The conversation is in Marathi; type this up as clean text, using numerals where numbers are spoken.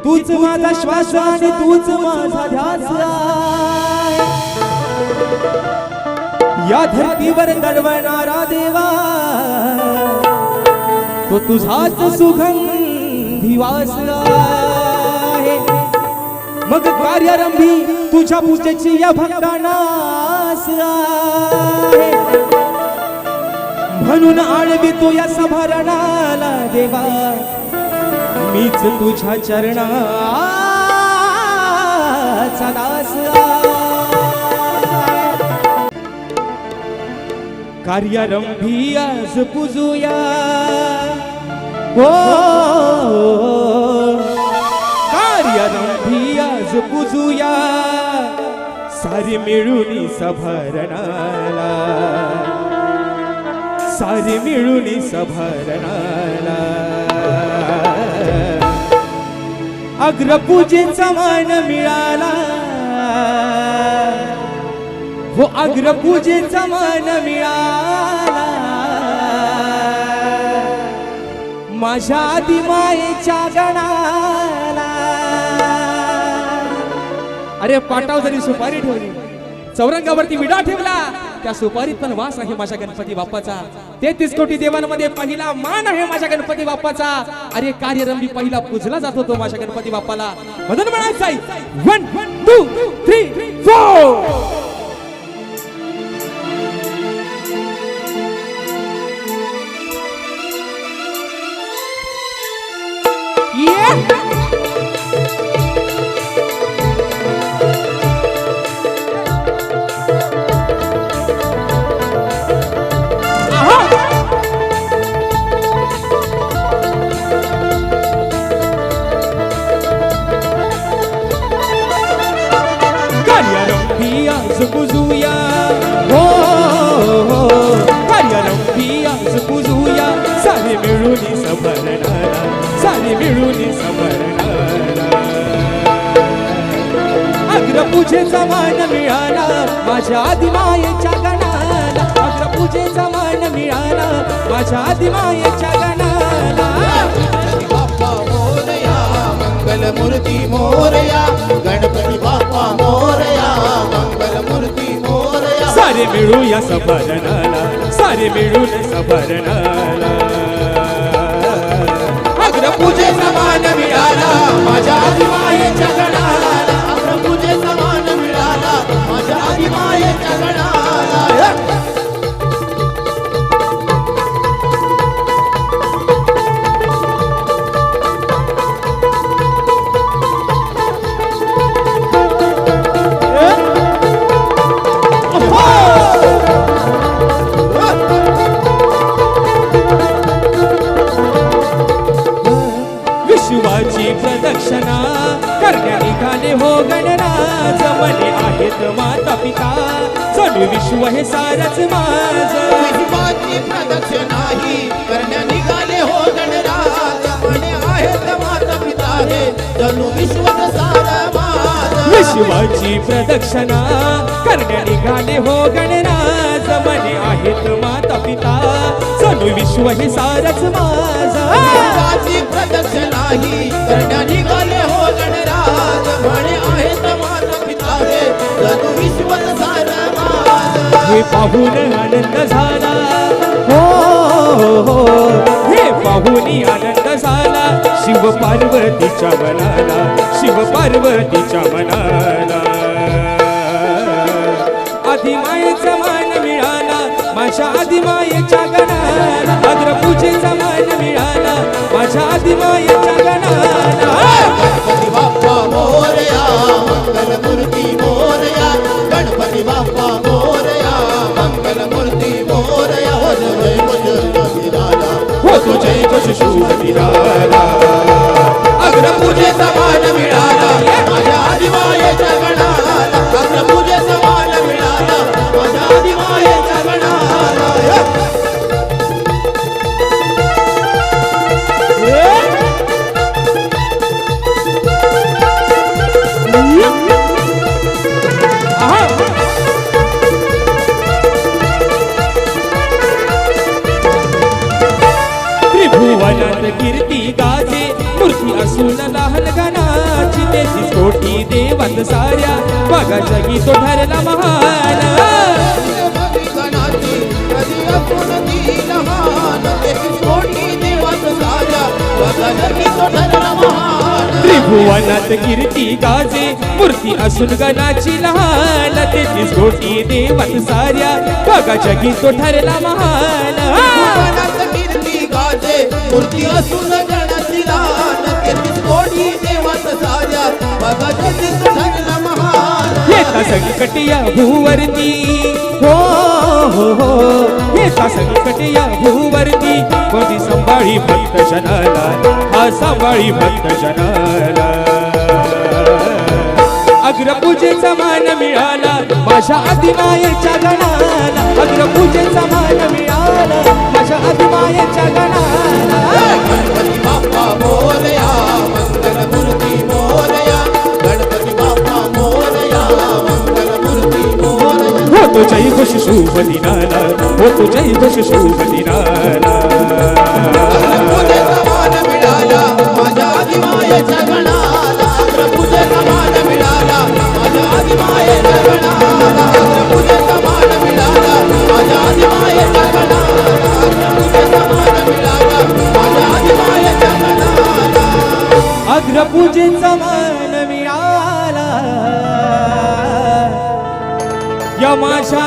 तूच माझा श्वास आणि तूच माझा ध्यास आहे. या धरतीवर दडवणारा देवा तो तुझाच सुगंधी वास आहे. मग कार्यारंभी तुझ्या पूजेची या भक्तांना आस आहे. म्हणून आळवितो या सभारणाला देवा मीच तुझ्या चरणाचा दास आहे. कार्यारंभी आज पूजूया हो, कार्यारंभी आज पूजूया सारी मिळून सभारणाला, सारी मिळून सभारणाला. अग्रपूजेचा मान मिळाला हो, अग्रपूजेचा मान मिळाला माझ्या आदिमायेच्या गणाला. अरे पाटाव जरी सुपारी ठेवली, चौरंगावरती विडा ठेवला, त्या सुपारीत पण वास आहे माझ्या गणपती बाप्पाचा. 33 कोटी देवांमध्ये पहिला मान आहे माझ्या गणपती बाप्पाचा. अरे कार्यरंभी पहिला पूजला जातो तो माझ्या गणपती बाप्पाला. म्हणून म्हणायचं आहे 1 2 3 4. कार्यारंभी आज पूजूया हो, कार्यारंभी आज पूजूया सारे मिळून सभारणाला, सारे मिळून सभारणाला. अग्रपूजेचा मान मिळाला माझ्या आदिमायेच्या गणाला, अग्रपूजेचा मान मिळाला माझ्या आदिमायेच्या गणाला. बाप्पा मोरया मंगल मूर्ती मोरया, गणपती बाप्पा मोरया मंगल मूर्ती मोरया. सारे मिळूया सभारणाला, सारे मिळून सभारणाला. अग्रपूजेचा मान मिळाला माझ्या आदिमायेच्या गणाला, अग्रपूजेचा मान मिळाला माझ्या आदिमायेच्या गणाला. विश्वाची प्रदक्षिणा करण्या निघाले हो गणराज. मने आहेत माता पिता जणू विश्व हे सारच माझ. विश्वाची प्रदक्षिणा ही करण्या निघाले हो गणराज. म्हणे आहेत माता पिता हे जणू विश्वच सारं माझं. विश्वाची प्रदक्षिणा करण्या निघाले हो गणराज. मने आहेत माता पिता जणू विश्व हे सारच माझ. विश्वाची प्रदक्षिणा ही करण्या निघाले हो गणराज. म्हणे आहेत माता पिता हे जणू विश्वच सारं माझं. हे पाहून आनंद झाला हो, हे पाहून आनंद झाला शिव पार्वतीच्या मनाला, शिव पार्वतीच्या मनाला. आदिमायेचा मान मिळाला माझ्या आदिमायेच्या गणाला, अग्रपूजेचा मान मिळाला माझ्या आदिमायेच्या गणाला. गणपती बाप्पा मोरया मंगल मूर्ती मोरया, गणपती बाप्पा मोरया मंगल मूर्ती मोरया. हो जय निराला, हो तो जय जय शुभ निराला. अग्रपूजेचा मान मिळाला माझ्या आदिमायेच्या गणाला, अग्रपूजेचा मान मिळाला माझ्या आदिमायेच्या गणाला. देवात साऱ्या बघा जगी तो ठरला महान गणाची कधी असून ती लहान तेहतीस कोटी देवात साऱ्या बघा जगी तो ठरला महान त्रिभुवनात कीर्ती गाजे मूर्ती असून गणाची लहान 33 कोटी देवात साऱ्या बघा जगी तो ठरला महान मनात कीर्ती गाजे मूर्ती असून गणाची लहान 33 कोटी देवात साऱ्या बघा जगी तो ठरला महान येता संकट या भूवरती हो हो हो येता संकट या भूवरती कोणी संभाळी भक्त जनाला हा संभाळी भक्त जनाला अग्रपूजेचा मान मिळाला माझ्या आदिमायेच्या गणाला अग्रपूजेचा मान मिळाला माझ्या आदिमायेच्या गणाला गणपती बाप्पा मोरया मंगलमूर्ती मोरया गणपती बाप्पा मोरया मंगलमूर्ती मोरया होतो जय घोष शुभ दिनाला होतो जय घोष शुभ दिनाला पूजेचा मान मिळाला माझ्या आदिमायेच्या गणाला पूजेचा मान मिळाला माझ्या आदिमायेच्या गणाला पूजेचा मान मिळाला माझ्या आदिमायेच्या गणाला पूजेचा मान मिळाला माझ्या आदिमायेच्या गणाला अग्रपूजेचा मान मिळाला या माझ्या